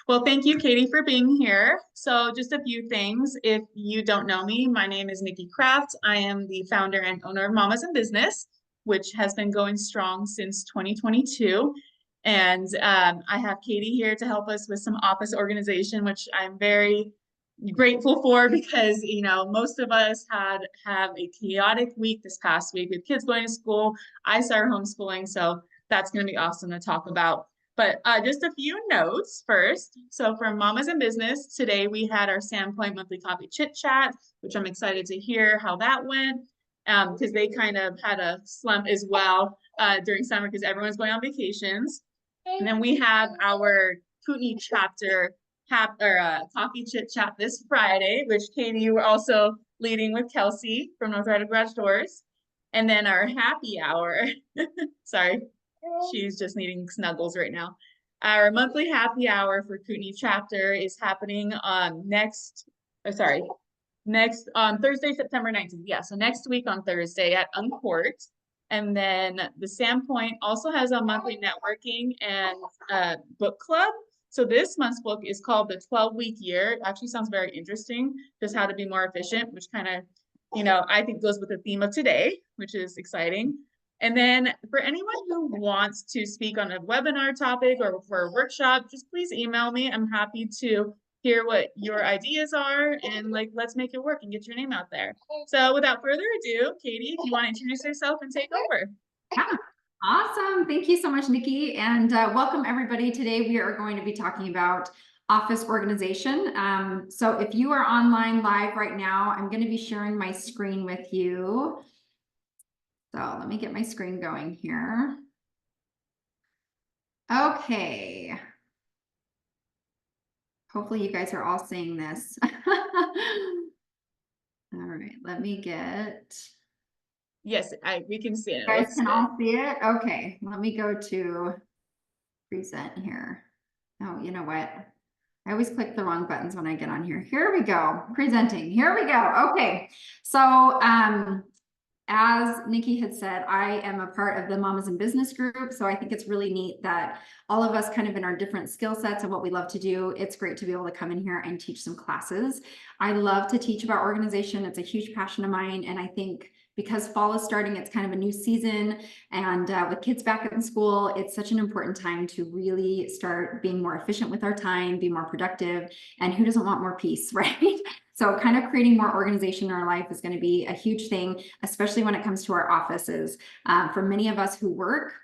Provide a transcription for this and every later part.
Well, thank you, Katie, for being here. So, just a few things. If you don't know me, my name is Nikki Kraft. I am the founder and owner of Mamas in Business, which has been going strong since 2022. And I have Katie here to help us with some office organization, which I'm very grateful for because most of us have a chaotic week this past week with kids going to school. I started homeschooling, so that's going to be awesome to talk about. But just a few notes first. So for Mamas in Business, today we had our Sandpoint monthly coffee chit chat, which I'm excited to hear how that went because they kind of had a slump as well during summer because everyone's going on vacations. And then we have our Kootenai chapter coffee chit chat this Friday, which Katie, you were also leading with Kelsey from North Rider Garage Doors. And then our happy hour, sorry, she's just needing snuggles right now. Our monthly happy hour for Kootenai chapter is happening next on Thursday, September 19th. Yeah, so next week on Thursday at Uncourt. And then the Sandpoint also has a monthly networking and book club. So this month's book is called The 12-Week Year. It actually sounds very interesting, just how to be more efficient, which kind of, I think goes with the theme of today, which is exciting. And then for anyone who wants to speak on a webinar topic or for a workshop, just please email me. I'm happy to hear what your ideas are and let's make it work and get your name out there. So without further ado, Katie, if you want to introduce yourself and take over. Yeah. Awesome. Thank you so much, Nikki. And welcome everybody. Today we are going to be talking about office organization. So if you are online live right now, I'm going to be sharing my screen with you. So let me get my screen going here. Okay. Hopefully you guys are all seeing this. All right, let me get... Yes, we can see it. You guys can all see it? Okay, let me go to present here. Oh, you know what? I always click the wrong buttons when I get on here. Here we go, presenting. Here we go. Okay, so as Nikki had said, I am a part of the Mamas in Business group. So I think it's really neat that all of us kind of in our different skill sets and what we love to do, it's great to be able to come in here and teach some classes. I love to teach about organization. It's a huge passion of mine. And I think because fall is starting, it's kind of a new season. And with kids back in school, it's such an important time to really start being more efficient with our time, be more productive. And who doesn't want more peace, right? So kind of creating more organization in our life is going to be a huge thing, especially when it comes to our offices. For many of us who work,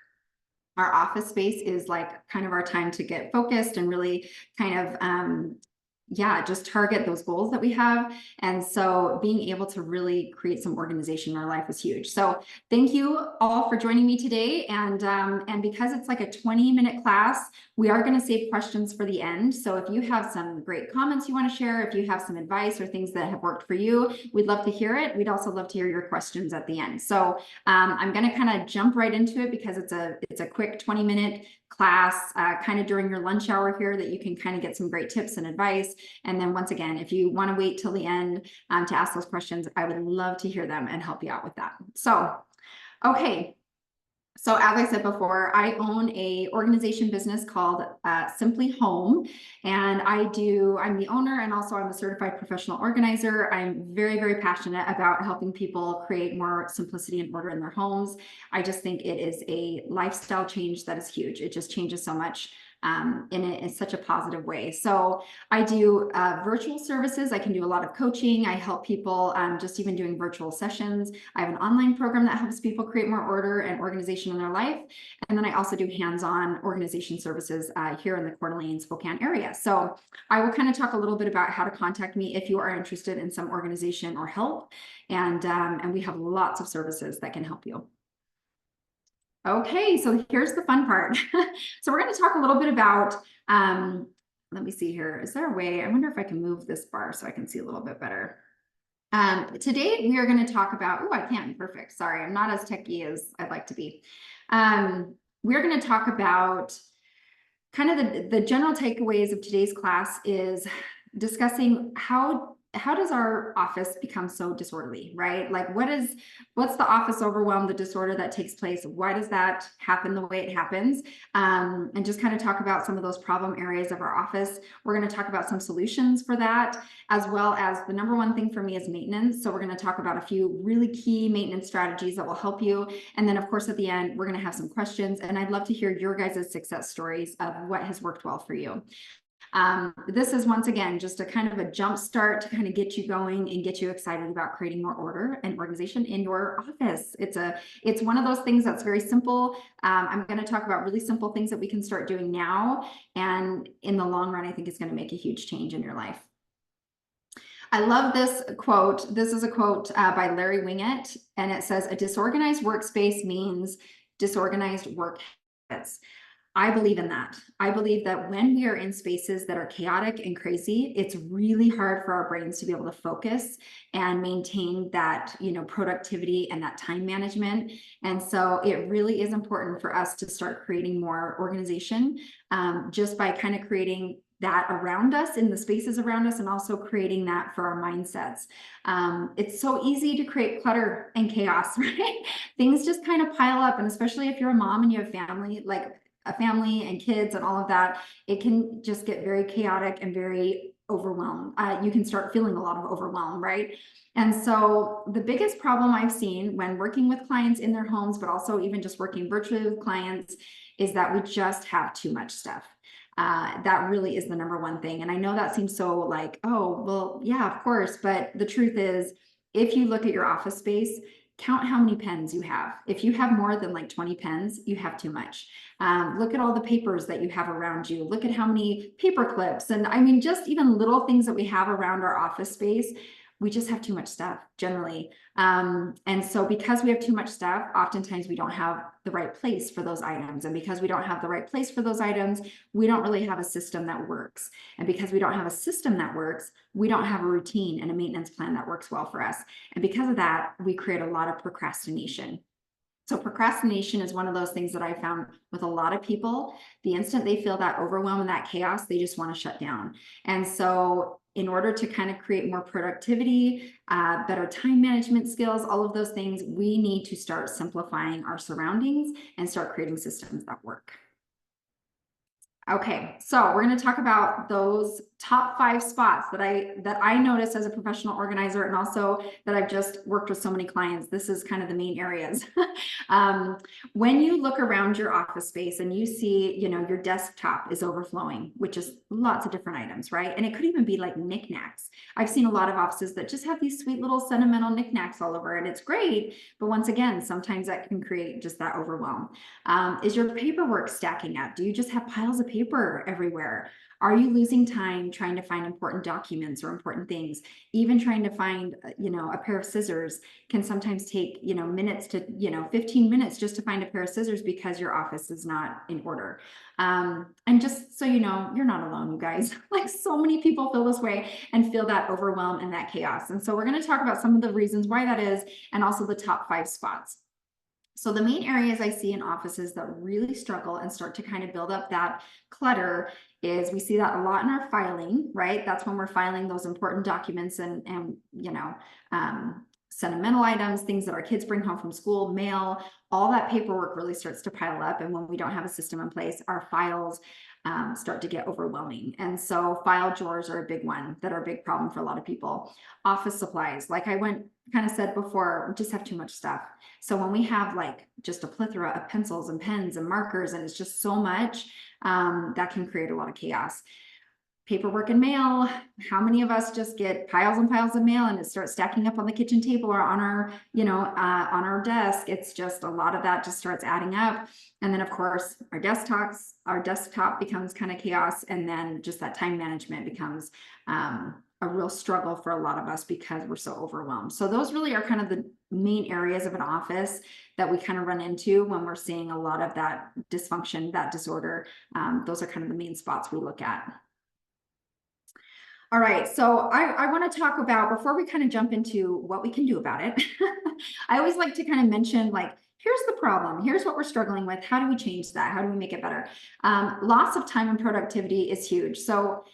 our office space is like kind of our time to get focused and really kind of just target those goals that we have. And so being able to really create some organization in our life is huge. So thank you all for joining me today. And because it's like a 20-minute class, we are going to save questions for the end. So if you have some great comments you want to share, if you have some advice or things that have worked for you, we'd love to hear it. We'd also love to hear your questions at the end. So I'm going to kind of jump right into it because it's a quick 20-minute class kind of during your lunch hour here that you can kind of get some great tips and advice. And then once again, if you want to wait till the end to ask those questions, I would love to hear them and help you out with that. So, okay. So as I said before, I own a organization business called Simply Home, and I'm the owner, and also I'm a certified professional organizer. I'm very, very passionate about helping people create more simplicity and order in their homes. I just think it is a lifestyle change that is huge. It just changes so much in such a positive way. So I do virtual services. I can do a lot of coaching. I help people just even doing virtual sessions. I have an online program that helps people create more order and organization in their life. And then I also do hands-on organization services here in the Coeur d'Alene, Spokane area. So I will kind of talk a little bit about how to contact me if you are interested in some organization or help. And we have lots of services that can help you. Okay, so here's the fun part. So we're going to talk a little bit about, let me see here. Is there a way? I wonder if I can move this bar so I can see a little bit better. Today we are going to talk about, oh, I can't, perfect. Sorry, I'm not as techie as I'd like to be. We're going to talk about kind of the general takeaways of today's class is discussing how how does our office become so disorderly, right? Like what's the office overwhelm, the disorder that takes place? Why does that happen the way it happens? And just kind of talk about some of those problem areas of our office. We're going to talk about some solutions for that, as well as the number one thing for me is maintenance. So we're going to talk about a few really key maintenance strategies that will help you. And then of course, at the end, we're going to have some questions, and I'd love to hear your guys' success stories of what has worked well for you. This is once again just a kind of a jump start to kind of get you going and get you excited about creating more order and organization in your office. It's one of those things that's very simple. I'm going to talk about really simple things that we can start doing now, and in the long run, I think it's going to make a huge change in your life. I love this quote. This is a quote by Larry Winget, and it says, "A disorganized workspace means disorganized work habits." I believe in that. I believe that when we are in spaces that are chaotic and crazy, it's really hard for our brains to be able to focus and maintain that, productivity and that time management. And so it really is important for us to start creating more organization, just by kind of creating that around us, in the spaces around us, and also creating that for our mindsets. It's so easy to create clutter and chaos, right? Things just kind of pile up, and especially if you're a mom and you have family, like a family and kids and all of that, it can just get very chaotic and very overwhelmed. You can start feeling a lot of overwhelm, right? And so the biggest problem I've seen when working with clients in their homes, but also even just working virtually with clients, is that we just have too much stuff. That really is the number one thing. And I know that seems so like, oh, well, yeah, of course. But the truth is, if you look at your office space, count how many pens you have. If you have more than like 20 pens, you have too much. Look at all the papers that you have around you. Look at how many paper clips. And I mean, just even little things that we have around our office space, we just have too much stuff generally. And so because we have too much stuff, oftentimes we don't have the right place for those items. And because we don't have the right place for those items, we don't really have a system that works. And because we don't have a system that works, we don't have a routine and a maintenance plan that works well for us. And because of that, we create a lot of procrastination. So procrastination is one of those things that I found with a lot of people. The instant they feel that overwhelm and that chaos, they just want to shut down. And so in order to kind of create more productivity, better time management skills, all of those things, we need to start simplifying our surroundings and start creating systems that work. Okay, so we're going to talk about those top 5 spots that I notice as a professional organizer, and also that I've just worked with so many clients. This is kind of the main areas. When you look around your office space and you see, your desktop is overflowing, which is lots of different items, right? And it could even be like knickknacks. I've seen a lot of offices that just have these sweet little sentimental knickknacks all over, and it's great. But once again, sometimes that can create just that overwhelm. Is your paperwork stacking up? Do you just have piles of paper everywhere? Are you losing time trying to find important documents or important things? Even trying to find, a pair of scissors can sometimes take, minutes to, 15 minutes just to find a pair of scissors because your office is not in order. And just so you know, you're not alone, you guys. Like, so many people feel this way and feel that overwhelm and that chaos. And so we're going to talk about some of the reasons why that is, and also the top 5 spots. So the main areas I see in offices that really struggle and start to kind of build up that clutter is, we see that a lot in our filing, right? That's when we're filing those important documents and sentimental items, things that our kids bring home from school, mail, all that paperwork really starts to pile up. And when we don't have a system in place, our files start to get overwhelming. And so file drawers are a big one that are a big problem for a lot of people. Office supplies, like I kind of said before, we just have too much stuff. So when we have like just a plethora of pencils and pens and markers, and it's just so much, that can create a lot of chaos. Paperwork and mail, how many of us just get piles and piles of mail and it starts stacking up on the kitchen table or on our, on our desk? It's just a lot of that just starts adding up. And then of course our desktop becomes kind of chaos. And then just that time management becomes a real struggle for a lot of us because we're so overwhelmed. So those really are kind of the main areas of an office that we kind of run into when we're seeing a lot of that dysfunction, that disorder. Those are kind of the main spots we look at. All right, so I want to talk about, before we kind of jump into what we can do about it, I always like to kind of mention, like, here's the problem, here's what we're struggling with, how do we change that, how do we make it better? Loss of time and productivity is huge. So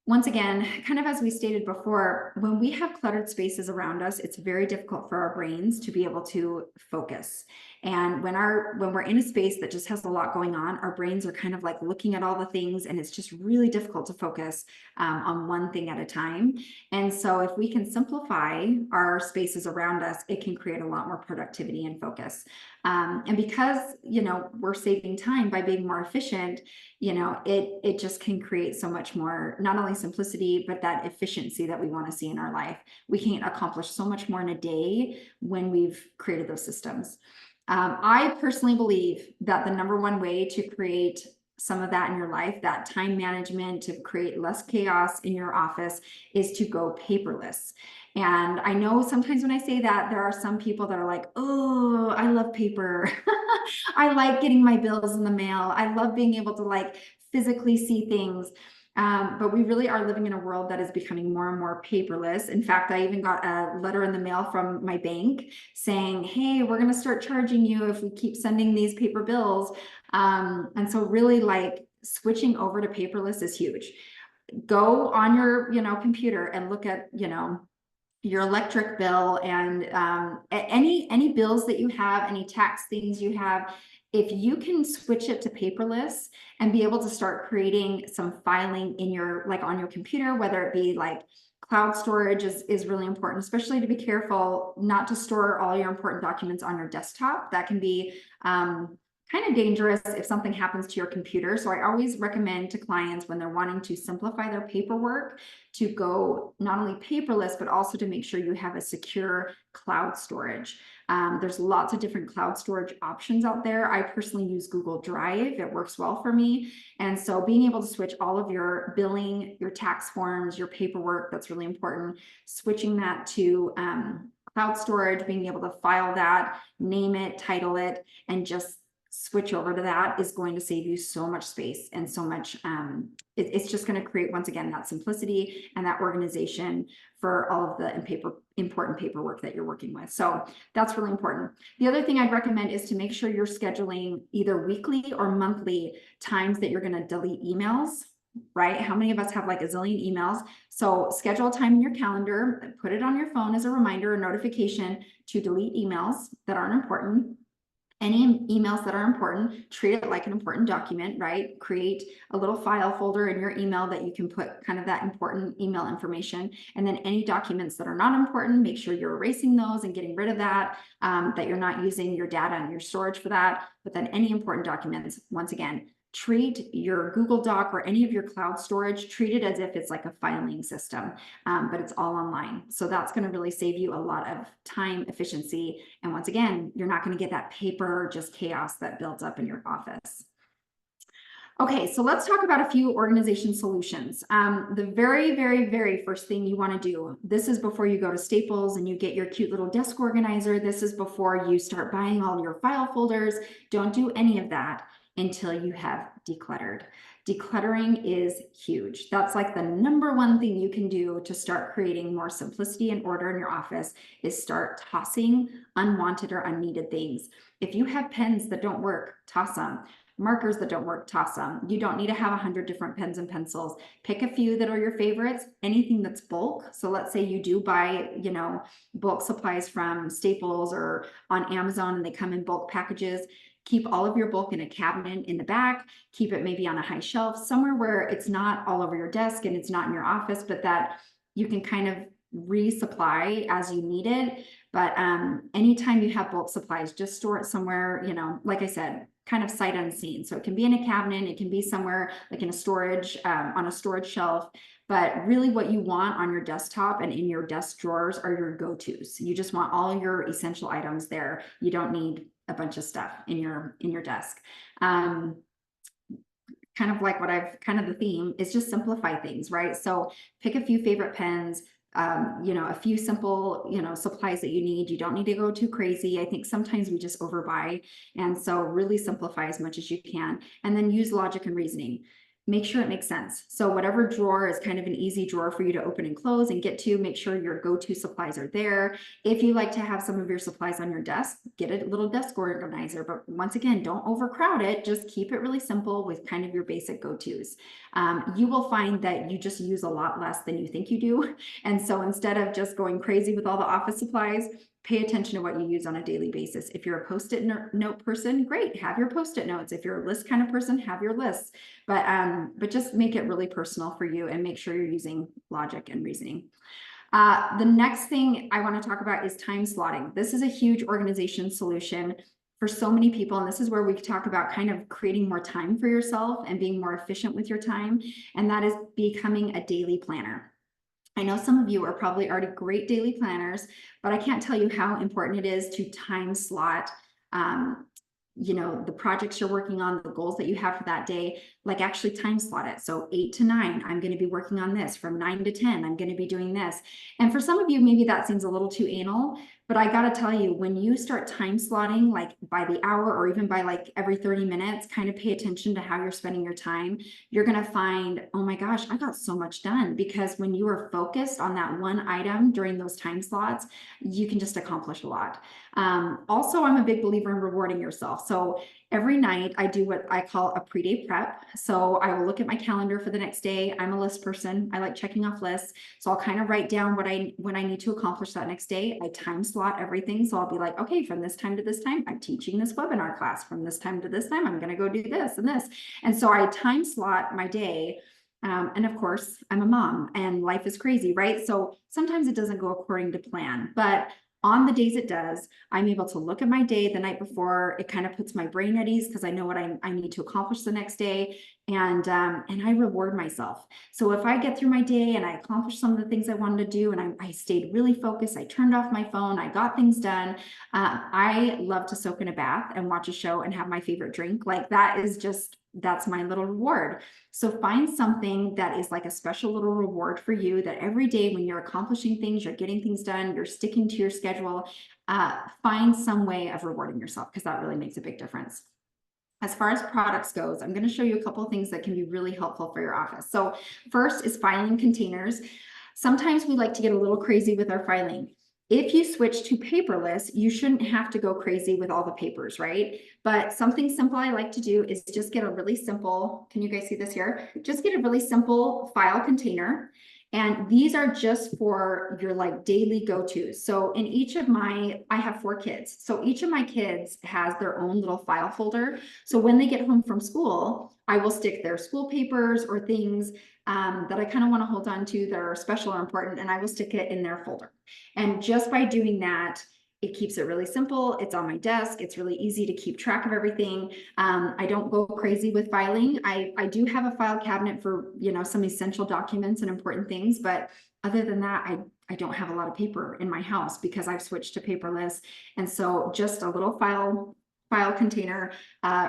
once again, kind of as we stated before, when we have cluttered spaces around us, it's very difficult for our brains to be able to focus. And when we're in a space that just has a lot going on, our brains are kind of like looking at all the things, and it's just really difficult to focus on one thing at a time. And so if we can simplify our spaces around us, it can create a lot more productivity and focus. And because, we're saving time by being more efficient, it just can create so much more, not only simplicity, but that efficiency that we want to see in our life. We can accomplish so much more in a day when we've created those systems. I personally believe that the number one way to create some of that in your life, that time management to create less chaos in your office, is to go paperless. And I know sometimes when I say that, there are some people that are like, oh, I love paper. I like getting my bills in the mail. I love being able to like physically see things. But we really are living in a world that is becoming more and more paperless. In fact, I even got a letter in the mail from my bank saying, hey, we're going to start charging you if we keep sending these paper bills. And so really like switching over to paperless is huge. Go on your, computer and look at, your electric bill and any bills that you have, any tax things you have. If you can switch it to paperless and be able to start creating some filing in your, like on your computer, whether it be like cloud storage is really important, especially to be careful not to store all your important documents on your desktop. That can be kind of dangerous if something happens to your computer. So I always recommend to clients when they're wanting to simplify their paperwork to go not only paperless, but also to make sure you have a secure cloud storage. There's lots of different cloud storage options out there. I personally use Google Drive. It works well for me. And so being able to switch all of your billing, your tax forms, your paperwork, that's really important. Switching that to cloud storage, being able to file that, name it, title it, and just switch over to that is going to save you so much space and so much, it's just going to create, once again, that simplicity and that organization for all of the important paperwork that you're working with. So that's really important. The other thing I'd recommend is to make sure you're scheduling either weekly or monthly times that you're going to delete emails, right? How many of us have like a zillion emails? So schedule a time in your calendar, put it on your phone as a reminder or notification to delete emails that aren't important. Any emails that are important, treat it like an important document, right? Create a little file folder in your email that you can put kind of that important email information. And then any documents that are not important, make sure you're erasing those and getting rid of that, that you're not using your data and your storage for that. But then any important documents, once again, treat your Google Doc or any of your cloud storage, treat it as if it's like a filing system, but it's all online. So that's going to really save you a lot of time, efficiency. And once again, you're not going to get that paper, just chaos that builds up in your office. Okay, so let's talk about a few organization solutions. The very, very, very first thing you want to do, this is before you go to Staples and you get your cute little desk organizer. This is before you start buying all your file folders. Don't do any of that until you have decluttered. Decluttering is huge. That's like the number one thing you can do to start creating more simplicity and order in your office is start tossing unwanted or unneeded things. If you have pens that don't work, toss them. Markers that don't work, toss them. You don't need to have 100 different pens and pencils. Pick a few that are your favorites, anything that's bulk. So let's say you do buy, bulk supplies from Staples or on Amazon and they come in bulk packages. Keep all of your bulk in a cabinet in the back, keep it maybe on a high shelf, somewhere where it's not all over your desk and it's not in your office, but that you can kind of resupply as you need it. But anytime you have bulk supplies, just store it somewhere, like I said, kind of sight unseen. So it can be in a cabinet, it can be somewhere like in a storage, on a storage shelf. But really what you want on your desktop and in your desk drawers are your go-tos. You just want all your essential items there. You don't need a bunch of stuff in your desk. Kind of like the theme is just simplify things, right? So pick a few favorite pens, a few simple, supplies that you need. You don't need to go too crazy. I think sometimes we just overbuy. And so really simplify as much as you can, and then use logic and reasoning. make sure it makes sense. So whatever drawer is kind of an easy drawer for you to open and close and get to, make sure your go-to supplies are there. If you like to have some of your supplies on your desk, get a little desk organizer. But once again, don't overcrowd it. Just keep it really simple with kind of your basic go-tos. You will find that you just use a lot less than you think you do. And so instead of just going crazy with all the office supplies, pay attention to what you use on a daily basis. If you're a Post-it note person, great, have your Post-it notes. If you're a list kind of person, have your lists. But just make it really personal for you and make sure you're using logic and reasoning. The next thing I want to talk about is time slotting. This is a huge organization solution for so many people. And this is where we talk about kind of creating more time for yourself and being more efficient with your time. And that is becoming a daily planner. I know some of you are probably already great daily planners, but I can't tell you how important it is to time slot, the projects you're working on, the goals that you have for that day, like actually time slot it. So 8 to 9, I'm going to be working on this. From 9 to 10, I'm going to be doing this. And for some of you, maybe that seems a little too anal, but I got to tell you, when you start time slotting, like by the hour or even by like every 30 minutes, kind of pay attention to how you're spending your time. You're going to find, oh my gosh, I got so much done, because when you are focused on that one item during those time slots, you can just accomplish a lot. Also, I'm a big believer in rewarding yourself. So every night I do what I call a pre-day prep. So I will look at my calendar for the next day. I'm a list person. I like checking off lists. So I'll kind of write down what I need to accomplish that next day. I time slot everything. So I'll be like, okay, from this time to this time, I'm teaching this webinar class. From this time to this time, I'm going to go do this and this. And so I time slot my day. And of course, I'm a mom and life is crazy, right? So sometimes it doesn't go according to plan, but on the days it does, I'm able to look at my day the night before. It kind of puts my brain at ease because I know what I need to accomplish the next day. And I reward myself. So if I get through my day and I accomplish some of the things I wanted to do, and I stayed really focused, I turned off my phone, I got things done. I love to soak in a bath and watch a show and have my favorite drink. Like that's my little reward. So find something that is like a special little reward for you, that every day when you're accomplishing things, you're getting things done, you're sticking to your schedule, find some way of rewarding yourself, because that really makes a big difference. As far as products goes, I'm going to show you a couple of things that can be really helpful for your office. So first is filing containers. Sometimes we like to get a little crazy with our filing. If you switch to paperless, you shouldn't have to go crazy with all the papers, right? But something simple I like to do is just get a really simple, can you guys see this here? Just get a really simple file container. And these are just for your like daily go-tos. So in each of I have 4 kids. So each of my kids has their own little file folder. So when they get home from school, I will stick their school papers or things that I kind of want to hold on to that are special or important, and I will stick it in their folder. And just by doing that, it keeps it really simple. It's on my desk. It's really easy to keep track of everything. I don't go crazy with filing. I do have a file cabinet for, some essential documents and important things, but other than that, I don't have a lot of paper in my house because I've switched to paperless. And so just a little file container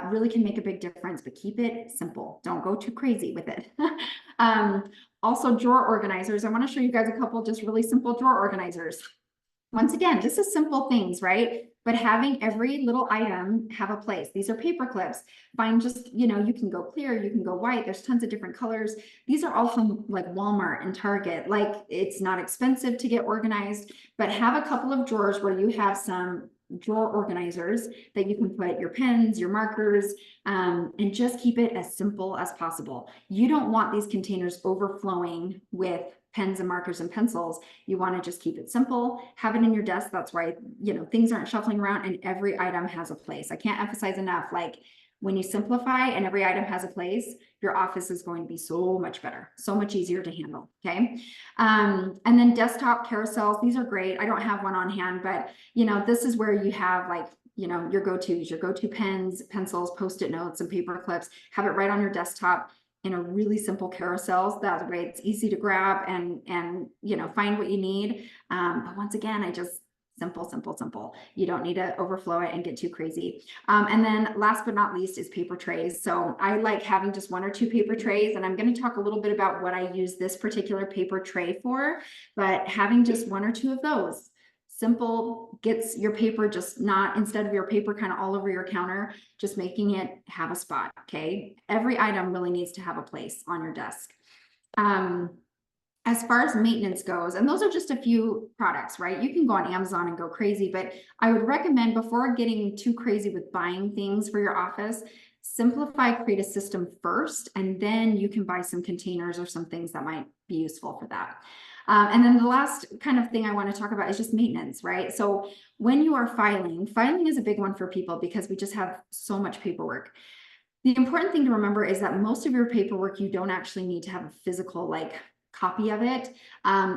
really can make a big difference, but keep it simple. Don't go too crazy with it. Also, drawer organizers. I want to show you guys a couple just really simple drawer organizers. Once again, this is simple things, right? But having every little item have a place. These are paper clips. Find just, you can go clear, you can go white. There's tons of different colors. These are all from like Walmart and Target. Like, it's not expensive to get organized, but have a couple of drawers where you have some drawer organizers that you can put your pens, your markers, and just keep it as simple as possible. You don't want these containers overflowing with pens and markers and pencils. You want to just keep it simple, have it in your desk. That's why, things aren't shuffling around and every item has a place. I can't emphasize enough, like, when you simplify and every item has a place, your office is going to be so much better, so much easier to handle, okay? And then desktop carousels, these are great. I don't have one on hand, but, this is where you have like, your go-tos, your go-to pens, pencils, Post-it notes, and paper clips. Have it right on your desktop in a really simple carousels. That way it's easy to grab and find what you need. But once again, simple. You don't need to overflow it and get too crazy. And then last but not least is paper trays. So I like having just 1 or 2 paper trays, and I'm going to talk a little bit about what I use this particular paper tray for, but having just 1 or 2 of those, simple, gets your paper just not, instead of your paper kind of all over your counter, just making it have a spot, okay? Every item really needs to have a place on your desk. As far as maintenance goes, and those are just a few products, right? You can go on Amazon and go crazy, but I would recommend, before getting too crazy with buying things for your office, simplify, create a system first, and then you can buy some containers or some things that might be useful for that. And then the last kind of thing I want to talk about is just maintenance, right? So when you are filing is a big one for people because we just have so much paperwork. The important thing to remember is that most of your paperwork, you don't actually need to have a physical copy of it.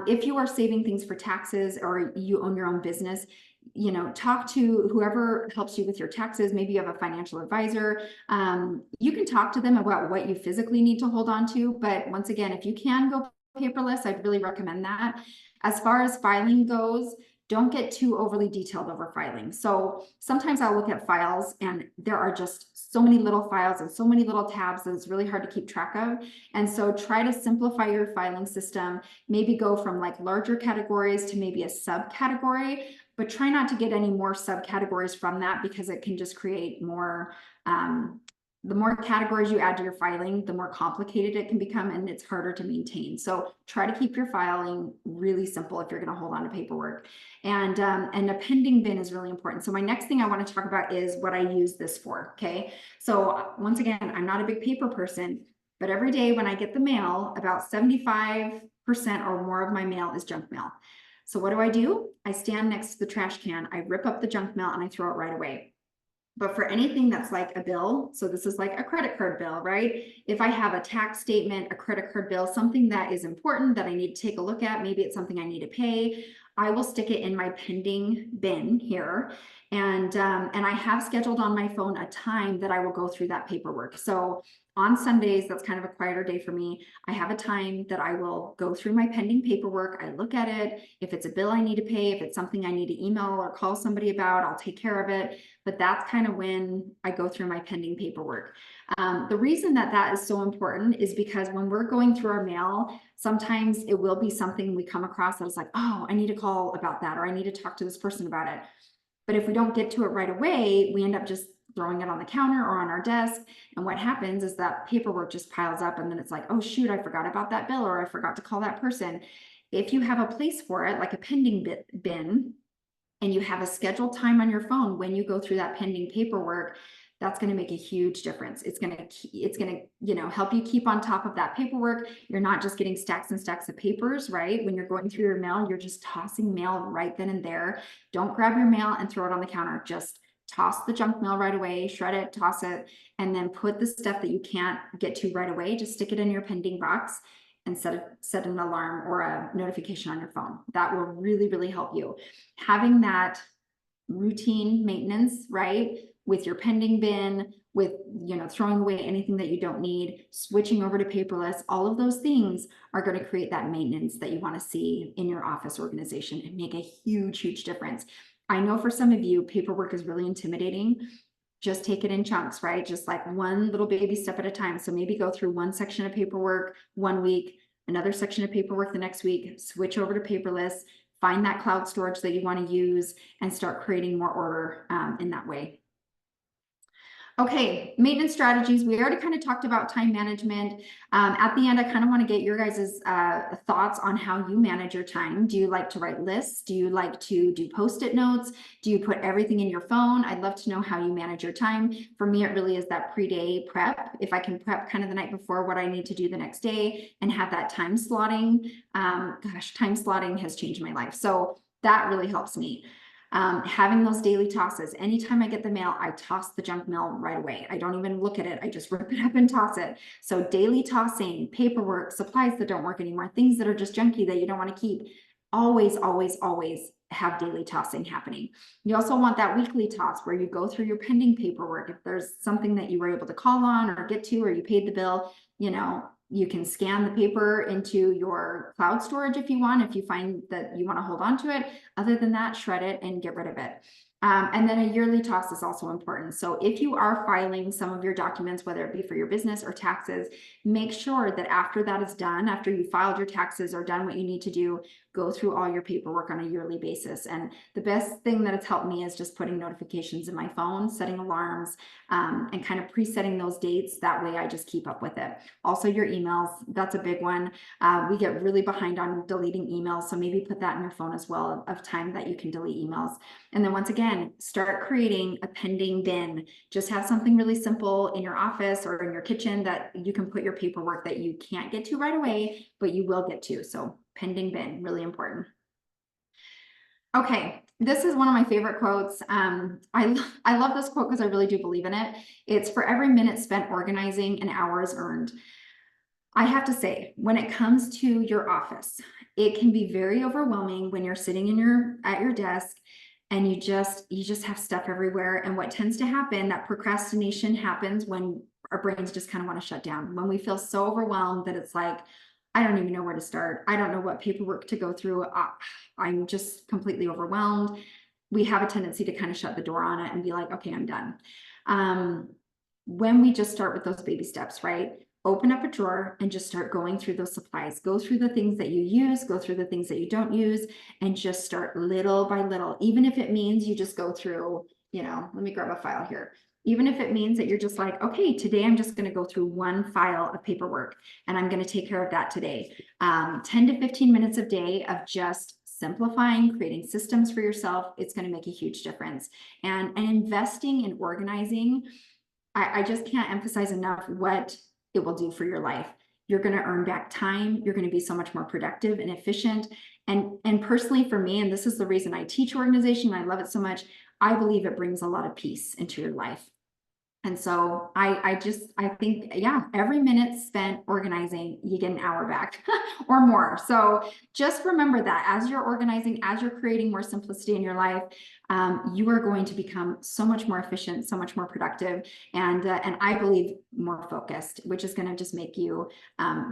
If you are saving things for taxes or you own your own business, talk to whoever helps you with your taxes. Maybe you have a financial advisor. You can talk to them about what you physically need to hold on to. But once again, if you can go paperless, I'd really recommend that. As far as filing goes, don't get too overly detailed over filing. So sometimes I'll look at files and there are just so many little files and so many little tabs that it's really hard to keep track of. And so try to simplify your filing system, maybe go from larger categories to maybe a subcategory, but try not to get any more subcategories from that because it can just create more, the more categories you add to your filing, the more complicated it can become and it's harder to maintain. So try to keep your filing really simple if you're going to hold on to paperwork. And a pending bin is really important. So my next thing I want to talk about is what I use this for. Okay. So once again, I'm not a big paper person, but every day when I get the mail, about 75% or more of my mail is junk mail. So what do? I stand next to the trash can, I rip up the junk mail and I throw it right away. But for anything that's like a bill, so this is like a credit card bill, right? If I have a tax statement, a credit card bill, something that is important that I need to take a look at, maybe it's something I need to pay, I will stick it in my pending bin here. And I have scheduled on my phone a time that I will go through that paperwork. So on Sundays, that's kind of a quieter day for me. I have a time that I will go through my pending paperwork. I look at it. If it's a bill I need to pay, if it's something I need to email or call somebody about, I'll take care of it. But that's kind of when I go through my pending paperwork. The reason that is so important is because when we're going through our mail, sometimes it will be something we come across that is like, oh, I need to call about that, or I need to talk to this person about it. But if we don't get to it right away, we end up just throwing it on the counter or on our desk. And what happens is that paperwork just piles up and then it's like, oh shoot, I forgot about that bill or I forgot to call that person. If you have a place for it, like a pending bin, and you have a scheduled time on your phone when you go through that pending paperwork, that's going to make a huge difference. It's going to, help you keep on top of that paperwork. You're not just getting stacks and stacks of papers, right? When you're going through your mail, you're just tossing mail right then and there. Don't grab your mail and throw it on the counter. Just toss the junk mail right away, shred it, toss it, and then put the stuff that you can't get to right away, just stick it in your pending box and set an alarm or a notification on your phone. That will really, really help you. Having that routine maintenance, right, with your pending bin, with throwing away anything that you don't need, switching over to paperless, all of those things are going to create that maintenance that you want to see in your office organization and make a huge, huge difference. I know for some of you, paperwork is really intimidating. Just take it in chunks, right? Just like one little baby step at a time. So maybe go through one section of paperwork one week, another section of paperwork the next week, switch over to paperless, find that cloud storage that you want to use and start creating more order in that way. Okay, maintenance strategies. We already kind of talked about time management. At the end, I kind of want to get your guys' thoughts on how you manage your time. Do you like to write lists? Do you like to do Post-it notes? Do you put everything in your phone? I'd love to know how you manage your time. For me, it really is that pre-day prep. If I can prep kind of the night before what I need to do the next day and have that time slotting, time slotting has changed my life. So that really helps me. Having those daily tosses. Anytime I get the mail, I toss the junk mail right away. I don't even look at it. I just rip it up and toss it. So daily tossing, paperwork, supplies that don't work anymore, things that are just junky that you don't want to keep. Always, always, always have daily tossing happening. You also want that weekly toss where you go through your pending paperwork. If there's something that you were able to call on or get to, or you paid the bill, you can scan the paper into your cloud storage if you want, if you find that you want to hold on to it. Other than that, shred it and get rid of it. And then a yearly toss is also important. So if you are filing some of your documents, whether it be for your business or taxes, make sure that after that is done, after you filed your taxes or done what you need to do, go through all your paperwork on a yearly basis. And the best thing that has helped me is just putting notifications in my phone, setting alarms, and kind of presetting those dates. That way I just keep up with it. Also your emails, that's a big one. We get really behind on deleting emails. So maybe put that in your phone as well of time that you can delete emails. And then once again, start creating a pending bin. Just have something really simple in your office or in your kitchen that you can put your paperwork that you can't get to right away, but you will get to. So pending bin, really important. Okay, this is one of my favorite quotes. I love this quote because I really do believe in it. It's for every minute spent organizing, an hour is earned. I have to say, when it comes to your office, it can be very overwhelming when you're sitting at your desk and you just have stuff everywhere. And what tends to happen, that procrastination happens when our brains just kind of want to shut down. When we feel so overwhelmed that it's like, I don't even know where to start. I don't know what paperwork to go through. I'm just completely overwhelmed. We have a tendency to kind of shut the door on it and be like, okay, I'm done. When we just start with those baby steps, right? Open up a drawer and just start going through those supplies. Go through the things that you use, go through the things that you don't use, and just start little by little. Even if it means you just go through, let me grab a file here. Even if it means that you're just like, okay, today I'm just going to go through one file of paperwork and I'm going to take care of that today. 10 to 15 minutes a day of just simplifying, creating systems for yourself. It's going to make a huge difference. And investing in organizing, I just can't emphasize enough what it will do for your life. You're going to earn back time. You're going to be so much more productive and efficient. And personally for me, and this is the reason I teach organization, I love it so much, I believe it brings a lot of peace into your life. And so I think, yeah, every minute spent organizing, you get an hour back or more. So just remember that as you're organizing, as you're creating more simplicity in your life, you are going to become so much more efficient, so much more productive, and I believe more focused, which is going to just make you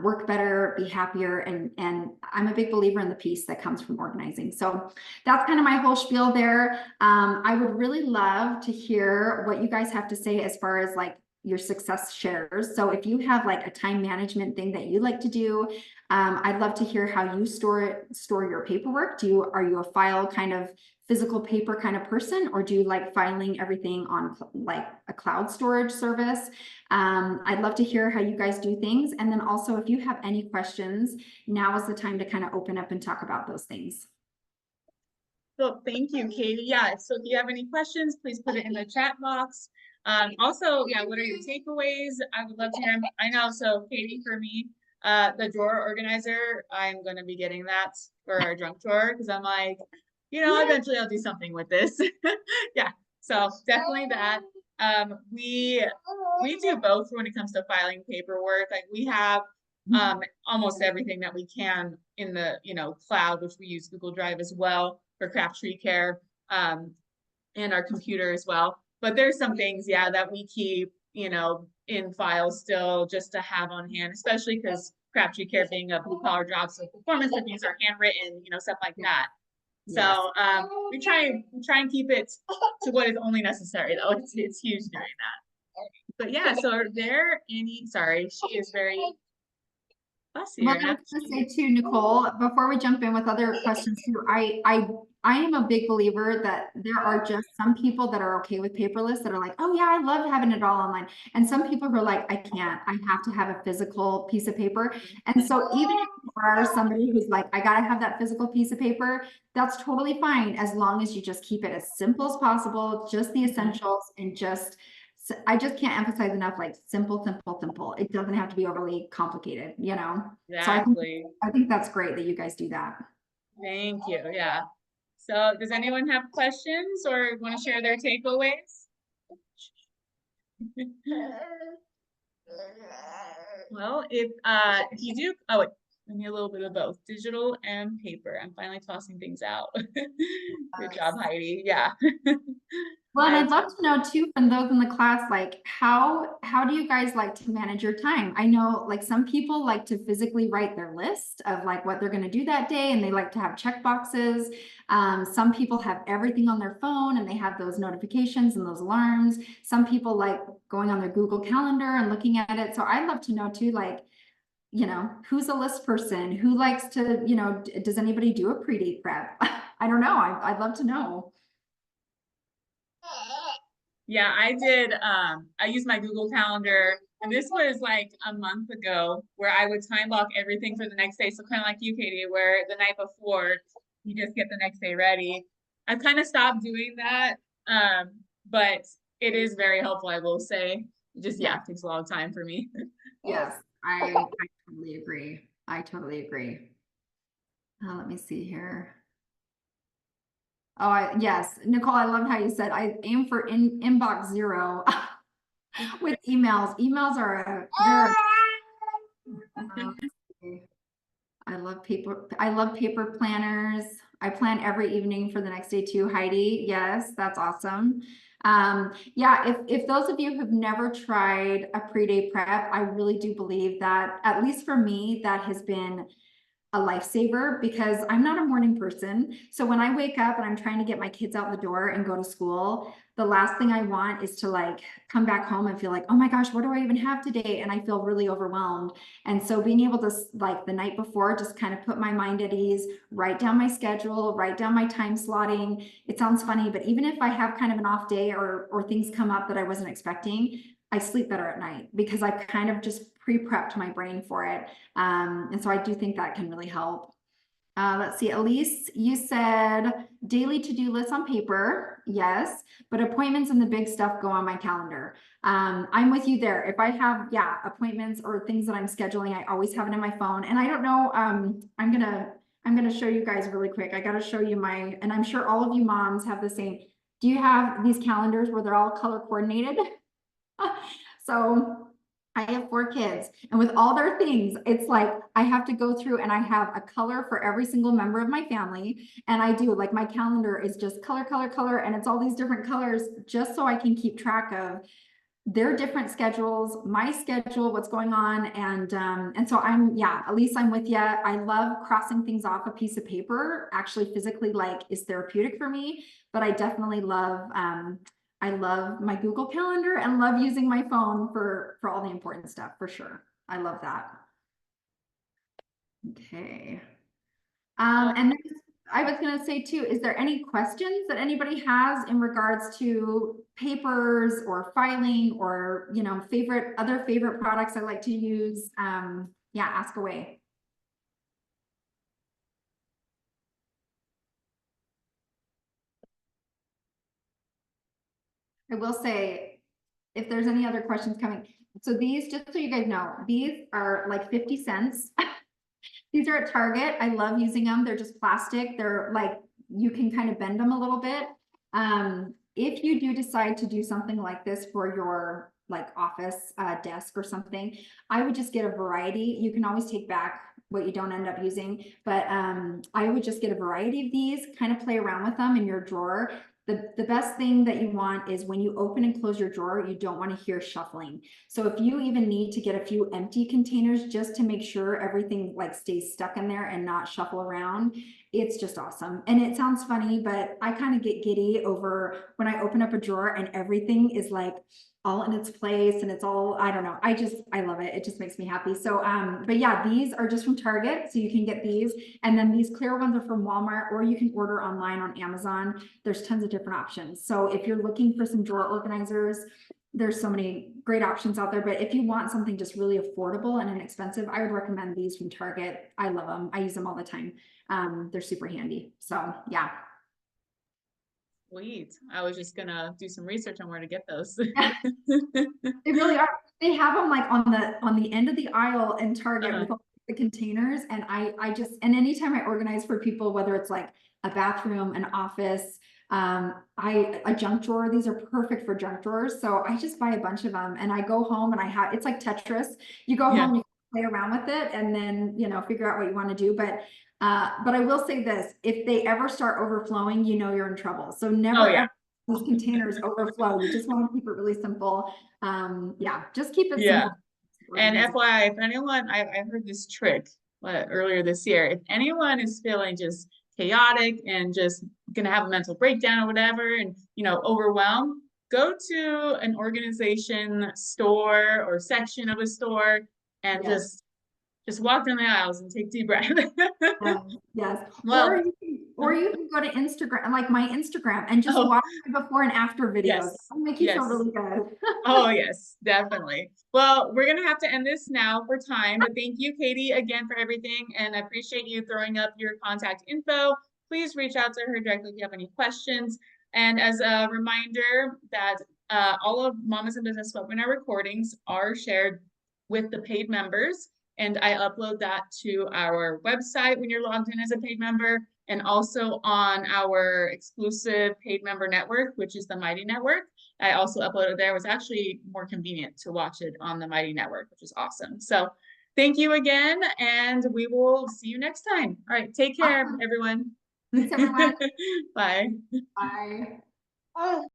work better, be happier, and I'm a big believer in the peace that comes from organizing. So that's kind of my whole spiel there. I would really love to hear what you guys have to say as far as like your success shares. So if you have like a time management thing that you like to do, I'd love to hear how you store your paperwork. Are you a file kind of physical paper kind of person, or do you like filing everything on like a cloud storage service? I'd love to hear how you guys do things. And then also if you have any questions, now is the time to kind of open up and talk about those things. So thank you, Katie. Yeah, so if you have any questions, please put it in the chat box. Also, yeah, what are your takeaways? I would love to hear them. I know, so Katie, for me, the drawer organizer, I'm going to be getting that for our junk drawer because I'm like, eventually I'll do something with this. Yeah, so definitely that. We do both when it comes to filing paperwork. Like we have almost everything that we can in the cloud, which we use Google Drive as well for Crabtree Care, and our computer as well. But there's some things, yeah, that we keep in files still just to have on hand, especially because Crabtree Care being a blue collar job, so performance reviews are handwritten, stuff like that. So we try and keep it to what is only necessary, though. It's huge doing that. But yeah, so are there any? Sorry, she is very fussy. Well, I was going to say too, Nicole, before we jump in with other questions too, I am a big believer that there are just some people that are okay with paperless, that are like, oh yeah, I love having it all online. And some people who are like, I can't, I have to have a physical piece of paper. And so even if you are somebody who's like, I gotta have that physical piece of paper, that's totally fine, as long as you just keep it as simple as possible, just the essentials, and I just can't emphasize enough, like simple. It doesn't have to be overly complicated, Exactly. So I think that's great that you guys do that. Thank you. Yeah. So does anyone have questions or want to share their takeaways? Well, if you do, I need a little bit of both digital and paper. I'm finally tossing things out. Good job, Yes. Heidi. Yeah. Well, and I I'd love to know too from those in the class, like how do you guys like to manage your time? I know like some people like to physically write their list of like what they're going to do that day, and they like to have check boxes. Some people have everything on their phone and they have those notifications and those alarms. Some people like going on their Google Calendar and looking at it. So I'd love to know too, like, who's a list person? Who likes to, does anybody do a pre-date prep? I don't know. I'd love to know. Yeah, I did. I used my Google Calendar, and this was like a month ago, where I would time block everything for the next day. So kind of like you, Katie, where the night before you just get the next day ready. I've kind of stopped doing that, but it is very helpful, I will say. It just yeah, it takes a long time for me. Yes, I totally agree. I totally agree. Let me see here. Oh, yes, Nicole, I love how you said I aim for inbox zero with emails. Emails are I love paper. I love paper planners. I plan every evening for the next day too, Heidi. Yes, that's awesome. Yeah, if those of you who've never tried a pre-day prep, I really do believe that, at least for me, that has been a lifesaver because I'm not a morning person. So when I wake up and I'm trying to get my kids out the door and go to school, the last thing I want is to like come back home and feel like, oh my gosh, what do I even have today? And I feel really overwhelmed. And so being able to, like, the night before, just kind of put my mind at ease, write down my schedule, write down my time slotting. It sounds funny, but even if I have kind of an off day or things come up that I wasn't expecting, I sleep better at night because I've kind of just pre-prepped my brain for it. And so I do think that can really help. Let's see, Elise, you said daily to-do lists on paper. Yes, but appointments and the big stuff go on my calendar. I'm with you there. If I have, yeah, appointments or things that I'm scheduling, I always have it in my phone. And I don't know, I'm gonna show you guys really quick. I gotta show you my, and I'm sure all of you moms have the same. Do you have these calendars where they're all color coordinated? So I have 4 kids, and with all their things, it's like I have to go through and I have a color for every single member of my family. And I do, like, my calendar is just color, color, color, and it's all these different colors just so I can keep track of their different schedules, my schedule, what's going on. And so yeah, at least I'm with you. I love crossing things off a piece of paper, actually physically, like, is therapeutic for me, but I definitely love, I love my Google Calendar and love using my phone for all the important stuff, for sure. I love that. Okay. And then I was going to say too, is there any questions that anybody has in regards to papers or filing or, other favorite products I like to use? Yeah, ask away. I will say, if there's any other questions coming, so these, just so you guys know, these are like 50 cents. These are at Target. I love using them. They're just plastic. They're like, you can kind of bend them a little bit. If you do decide to do something like this for your like office desk or something, I would just get a variety. You can always take back what you don't end up using, but I would just get a variety of these, kind of play around with them in your drawer. The best thing that you want is when you open and close your drawer, you don't want to hear shuffling. So if you even need to get a few empty containers just to make sure everything like stays stuck in there and not shuffle around, it's just awesome. And it sounds funny, but I kind of get giddy over when I open up a drawer and everything is like all in its place and it's all, I don't know. I love it. It just makes me happy. So, but yeah, these are just from Target. So you can get these. And then these clear ones are from Walmart, or you can order online on Amazon. There's tons of different options. So if you're looking for some drawer organizers, there's so many great options out there. But if you want something just really affordable and inexpensive, I would recommend these from Target. I love them. I use them all the time. They're super handy. So yeah. Sweet. I was just gonna do some research on where to get those. They really are. They have them like on the end of the aisle in Target with all the containers. And and anytime I organize for people, whether it's like a bathroom, an office, a junk drawer, these are perfect for junk drawers. So I just buy a bunch of them and I go home and it's like Tetris. You go Yeah. home, you play around with it and then, you know, figure out what you want to do. But I will say this, if they ever start overflowing, you know, you're in trouble. So never Oh yeah. ever these containers overflow. You just want to keep it really simple. Yeah, just keep it Yeah. simple. And Organization. FYI, if anyone, I heard this trick earlier this year. If anyone is feeling just chaotic and just gonna have a mental breakdown or whatever, and you know, overwhelmed, go to an organization store or section of a store and Yes. just walk down the aisles and take deep breath. Yes. Well, Or you can go to Instagram, like my Instagram, and just oh watch my before and after videos. yes, That'll make you feel yes. really good. Oh, yes, definitely. Well, we're gonna have to end this now for time, but thank you, Katie, again for everything, and I appreciate you throwing up your contact info. Please reach out to her directly if you have any questions. And as a reminder that all of Mamas in Business webinar recordings are shared with the paid members, and I upload that to our website when you're logged in as a paid member, and also on our exclusive paid member network, which is the Mighty Network. I also uploaded there. It was actually more convenient to watch it on the Mighty Network, which is awesome. So thank you again, and we will see you next time. All right, take care, Awesome. everyone. Thanks, everyone. Bye. Bye.